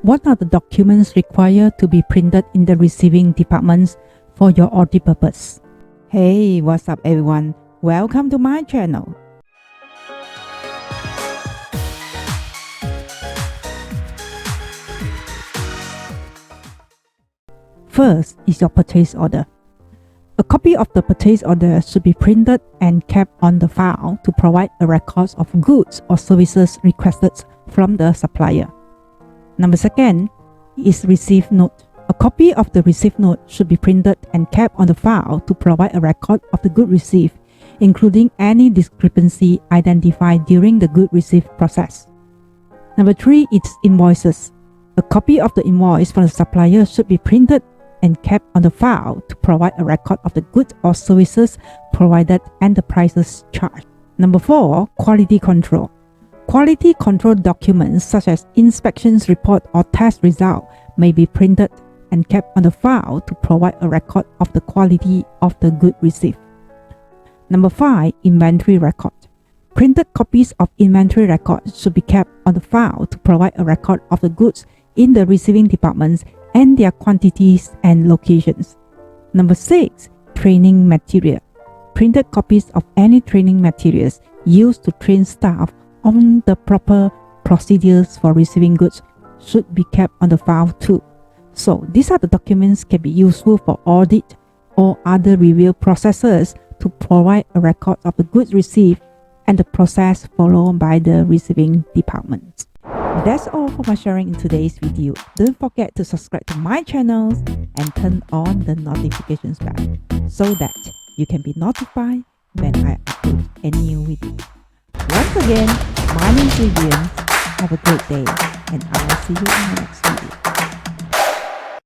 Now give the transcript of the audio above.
What are the documents required to be printed in the receiving departments for your audit purpose? Hey, what's up everyone? Welcome to my channel. First is your purchase order. A copy of the purchase order should be printed and kept on the file to provide a record of goods or services requested from the supplier. Number second is receipt note. A copy of the receipt note should be printed and kept on the file to provide a record of the good received, including any discrepancy identified during the good receipt process. Number three is invoices. A copy of the invoice from the supplier should be printed and kept on the file to provide a record of the goods or services provided and the prices charged. Number four, quality control. Quality control documents such as inspections report or test result may be printed and kept on the file to provide a record of the quality of the good received. Number five, inventory record. Printed copies of inventory records should be kept on the file to provide a record of the goods in the receiving departments and their quantities and locations. Number six, training material. Printed copies of any training materials used to train staff on the proper procedures for receiving goods should be kept on the file too. So these are the documents can be useful for audit or other review processes to provide a record of the goods received and the process followed by the receiving department. That's all for my sharing in today's video. Don't forget to subscribe to my channels and turn on the notifications bell so that you can be notified when I upload a new video. Once again, my name is Vivienne. Have a great day and I will see you in the next video.